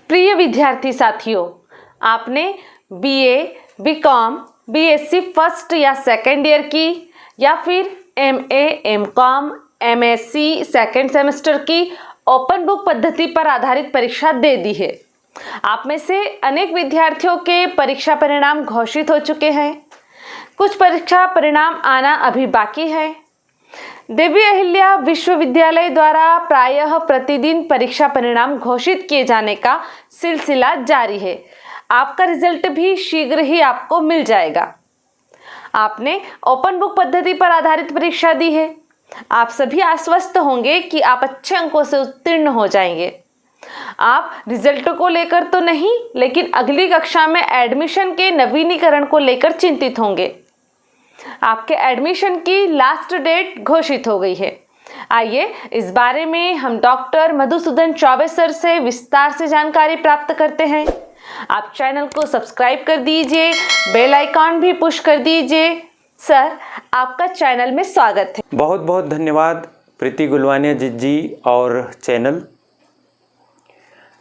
प्रिय विद्यार्थी साथियों, आपने बीए, बीकॉम, बीएससी फर्स्ट या सेकेंड ईयर की या फिर MA, MCom, MSc second semester की ओपन बुक पद्धति पर आधारित परीक्षा दे दी है। आप में से अनेक विद्यार्थियों के परीक्षा परिणाम घोषित हो चुके हैं। कुछ परीक्षा परिणाम आना अभी बाकी है। देवी अहिल्या विश्वविद्यालय द्वारा प्रायः प्रतिदिन परीक्षा परिणाम घोषित किए जाने का सिलसिला जारी है। आपका रिजल्ट भी शीघ्र ही आपको मिल जाएगा। आपने ओपन बुक पद्धति पर आधारित परीक्षा दी है। आप सभी आश्वस्त होंगे कि आप अच्छे अंकों से उत्तीर्ण हो जाएंगे। आप रिजल्ट को लेकर तो नहीं, लेकिन अगली कक्षा में एडमिशन के नवीनीकरण को लेकर चिंतित होंगे। आपके एडमिशन की लास्ट डेट घोषित हो गई है। आइए इस बारे में हम डॉक्टर मधुसूदन चौबे सर से विस्तार से जानकारी प्राप्त करते हैं। आप चैनल को सब्सक्राइब कर दीजिए, बेल आइकॉन भी पुश कर दीजिए। सर, आपका चैनल में स्वागत है। बहुत बहुत धन्यवाद प्रीति गुलवानिया जी और चैनल।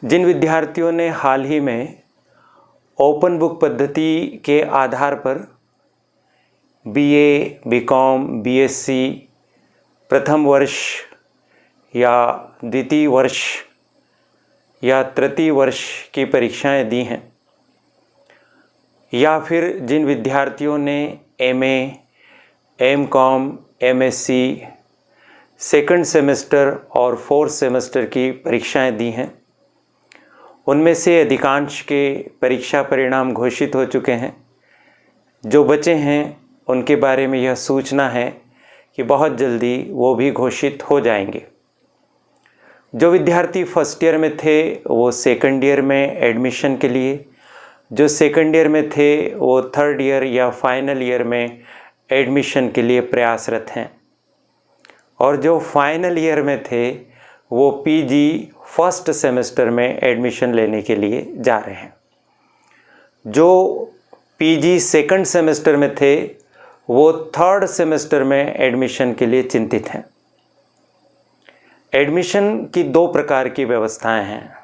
जिन विद्यार्थियों ने हाल ही में ओपन बुक पद्धति के आधार पर बीए, बीकॉम, बीएससी प्रथम वर्ष या द्वितीय वर्ष या तृतीय वर्ष की परीक्षाएं दी हैं, या फिर जिन विद्यार्थियों ने MA, MCom, MSc second semester और फोर्थ सेमेस्टर की परीक्षाएं दी हैं, उनमें से अधिकांश के परीक्षा परिणाम घोषित हो चुके हैं। जो बचे हैं उनके बारे में यह सूचना है कि बहुत जल्दी वो भी घोषित हो जाएंगे। जो विद्यार्थी फर्स्ट ईयर में थे वो सेकंड ईयर में एडमिशन के लिए, जो सेकंड ईयर में थे वो थर्ड ईयर या फाइनल ईयर में एडमिशन के लिए प्रयासरत हैं, और जो फाइनल ईयर में थे वो पीजी फर्स्ट सेमेस्टर में एडमिशन लेने के लिए जा रहे हैं। जो पीजी सेकंड सेमेस्टर में थे वो थर्ड सेमेस्टर में एडमिशन के लिए चिंतित हैं। एडमिशन की दो प्रकार की व्यवस्थाएं हैं।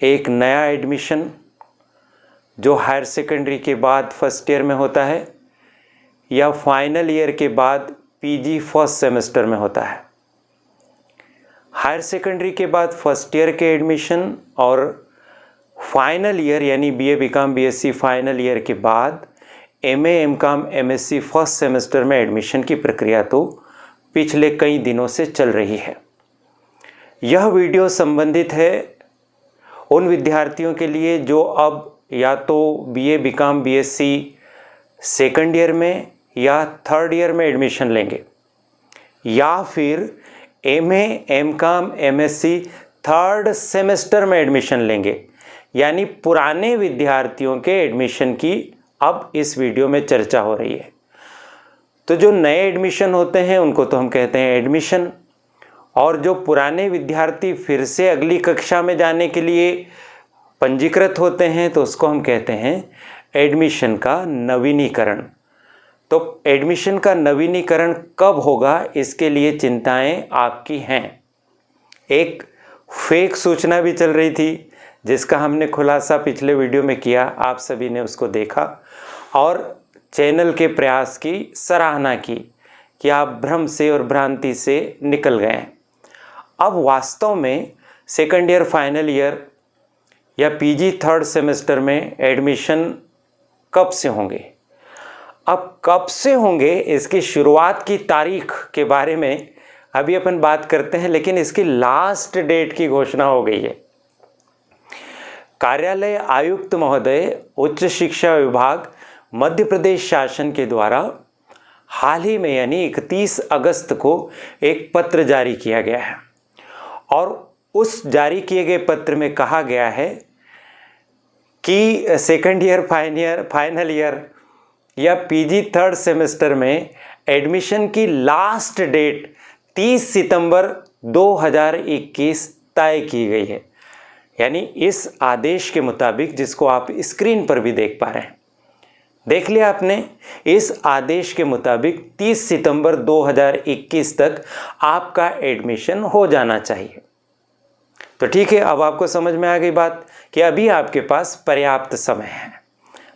एक नया एडमिशन जो हायर सेकेंडरी के बाद फर्स्ट ईयर में होता है, या फाइनल ईयर के बाद पीजी फर्स्ट सेमेस्टर में होता है। हायर सेकेंडरी के बाद फर्स्ट ईयर के एडमिशन और फाइनल ईयर यानी BA, BCom, BSc final year के बाद MA, MCom, MSc first semester में एडमिशन की प्रक्रिया तो पिछले कई दिनों से चल रही है। यह वीडियो संबंधित है उन विद्यार्थियों के लिए जो अब या तो BA, BCom, BSc second year में या थर्ड ईयर में एडमिशन लेंगे, या फिर MA, MCom, MSc third semester में एडमिशन लेंगे। यानी पुराने विद्यार्थियों के एडमिशन की अब इस वीडियो में चर्चा हो रही है। तो जो नए एडमिशन होते हैं उनको तो हम कहते हैं एडमिशन, और जो पुराने विद्यार्थी फिर से अगली कक्षा में जाने के लिए पंजीकृत होते हैं तो उसको हम कहते हैं एडमिशन का नवीनीकरण। तो एडमिशन का नवीनीकरण कब होगा, इसके लिए चिंताएं आपकी हैं। एक फेक सूचना भी चल रही थी जिसका हमने खुलासा पिछले वीडियो में किया, आप सभी ने उसको देखा और चैनल के प्रयास की सराहना की कि आप भ्रम से और भ्रांति से निकल गए हैं। अब वास्तव में सेकंड ईयर, फाइनल ईयर या पीजी थर्ड सेमेस्टर में एडमिशन कब से होंगे? अब कब से होंगे इसकी शुरुआत की तारीख के बारे में अभी अपन बात करते हैं, लेकिन इसकी लास्ट डेट की घोषणा हो गई है। कार्यालय आयुक्त महोदय, उच्च शिक्षा विभाग, मध्य प्रदेश शासन के द्वारा हाल ही में यानी 31 अगस्त को एक पत्र जारी किया गया है, और उस जारी किए गए पत्र में कहा गया है कि सेकंड ईयर, फाइनल ईयर या पीजी थर्ड सेमेस्टर में एडमिशन की लास्ट डेट 30 सितंबर 2021 तय की गई है। यानी इस आदेश के मुताबिक, जिसको आप स्क्रीन पर भी देख पा रहे हैं, देख लिया आपने, इस आदेश के मुताबिक 30 सितंबर 2021 तक आपका एडमिशन हो जाना चाहिए। तो ठीक है, अब आपको समझ में आ गई बात कि अभी आपके पास पर्याप्त समय है।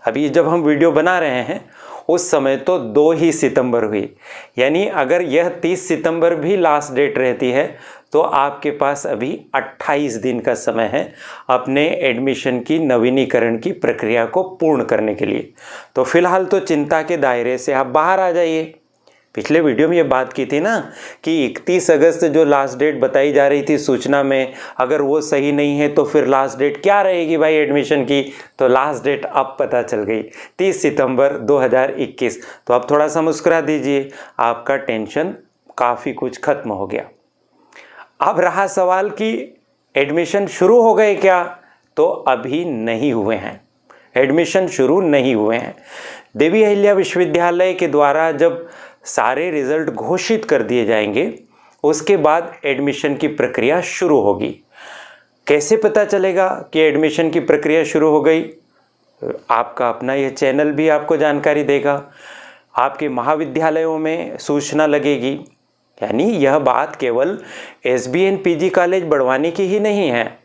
अभी जब हम वीडियो बना रहे हैं उस समय तो 2 ही सितंबर हुई, यानी अगर यह 30 सितंबर भी लास्ट डेट रहती है तो आपके पास अभी 28 दिन का समय है अपने एडमिशन की नवीनीकरण की प्रक्रिया को पूर्ण करने के लिए। तो फिलहाल तो चिंता के दायरे से आप बाहर आ जाइए। पिछले वीडियो में ये बात की थी ना कि 31 अगस्त जो लास्ट डेट बताई जा रही थी सूचना में, अगर वो सही नहीं है तो फिर लास्ट डेट क्या रहेगी भाई एडमिशन की? तो लास्ट डेट अब पता चल गई, 30 सितंबर 2021। तो आप थोड़ा सा मुस्कुरा दीजिए, आपका टेंशन काफ़ी कुछ खत्म हो गया। अब रहा सवाल कि एडमिशन शुरू हो गए क्या? तो अभी नहीं हुए हैं, एडमिशन शुरू नहीं हुए हैं। देवी अहिल्या विश्वविद्यालय के द्वारा जब सारे रिजल्ट घोषित कर दिए जाएंगे उसके बाद एडमिशन की प्रक्रिया शुरू होगी। कैसे पता चलेगा कि एडमिशन की प्रक्रिया शुरू हो गई? आपका अपना यह चैनल भी आपको जानकारी देगा, आपके महाविद्यालयों में सूचना लगेगी। यानी यह बात केवल SBN PG कॉलेज बड़वानी की ही नहीं है,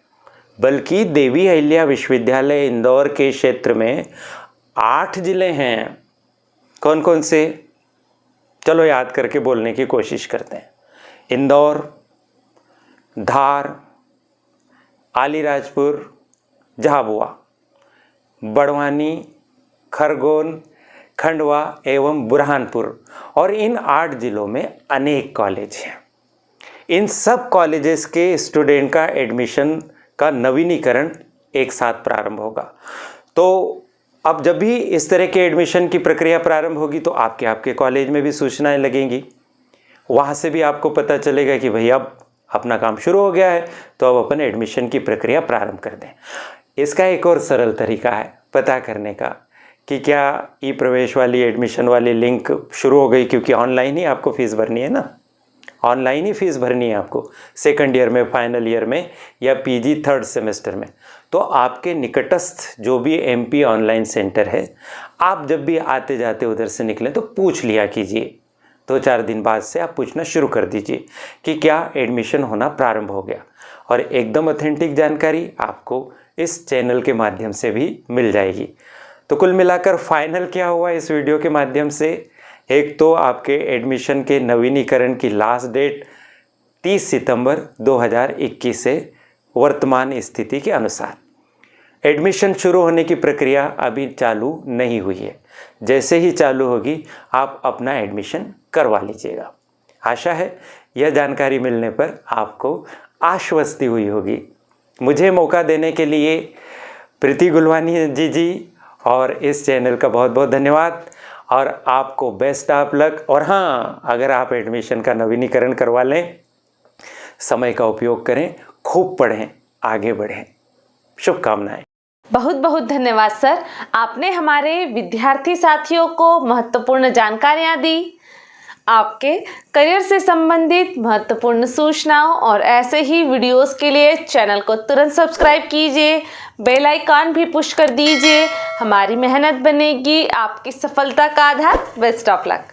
बल्कि देवी अहिल्या विश्वविद्यालय इंदौर के क्षेत्र में 8 जिले हैं। कौन कौन से? चलो याद करके बोलने की कोशिश करते हैं। इंदौर, धार, अलीराजपुर, झाबुआ, बड़वानी, खरगोन, खंडवा एवं बुरहानपुर, और इन 8 जिलों में अनेक कॉलेज हैं। इन सब कॉलेजेस के स्टूडेंट का एडमिशन का नवीनीकरण एक साथ प्रारंभ होगा। तो अब जब भी इस तरह के एडमिशन की प्रक्रिया प्रारंभ होगी तो आपके कॉलेज में भी सूचनाएं लगेंगी, वहाँ से भी आपको पता चलेगा कि भाई अब अपना काम शुरू हो गया है, तो अब अपन एडमिशन की प्रक्रिया प्रारंभ कर दें। इसका एक और सरल तरीका है पता करने का कि क्या ई प्रवेश वाली एडमिशन वाली लिंक शुरू हो गई, क्योंकि ऑनलाइन ही आपको फ़ीस भरनी है ना, ऑनलाइन ही फ़ीस भरनी है आपको सेकंड ईयर में, फाइनल ईयर में या PG 3rd सेमेस्टर में। तो आपके निकटस्थ जो भी MP ऑनलाइन सेंटर है, आप जब भी आते जाते उधर से निकलें तो पूछ लिया कीजिए। 2-4 दिन बाद से आप पूछना शुरू कर दीजिए कि क्या एडमिशन होना प्रारंभ हो गया, और एकदम ऑथेंटिक जानकारी आपको इस चैनल के माध्यम से भी मिल जाएगी। तो कुल मिलाकर फाइनल क्या हुआ इस वीडियो के माध्यम से? एक तो आपके एडमिशन के नवीनीकरण की लास्ट डेट 30 सितंबर 2021 से वर्तमान स्थिति के अनुसार। एडमिशन शुरू होने की प्रक्रिया अभी चालू नहीं हुई है, जैसे ही चालू होगी आप अपना एडमिशन करवा लीजिएगा। आशा है यह जानकारी मिलने पर आपको आश्वस्ति हुई होगी। मुझे मौका देने के लिए प्रीति गुलवानी जी और इस चैनल का बहुत बहुत धन्यवाद, और आपको बेस्ट ऑफ लक। और हाँ, अगर आप एडमिशन का नवीनीकरण करवा लें, समय का उपयोग करें, खूब पढ़ें, आगे बढ़ें। शुभकामनाएं। बहुत बहुत धन्यवाद सर, आपने हमारे विद्यार्थी साथियों को महत्वपूर्ण जानकारियाँ दी। आपके करियर से संबंधित महत्वपूर्ण सूचनाओं और ऐसे ही वीडियोस के लिए चैनल को तुरंत सब्सक्राइब कीजिए, बेल आइकॉन भी पुश कर दीजिए। हमारी मेहनत बनेगी आपकी सफलता का आधार। Best of luck.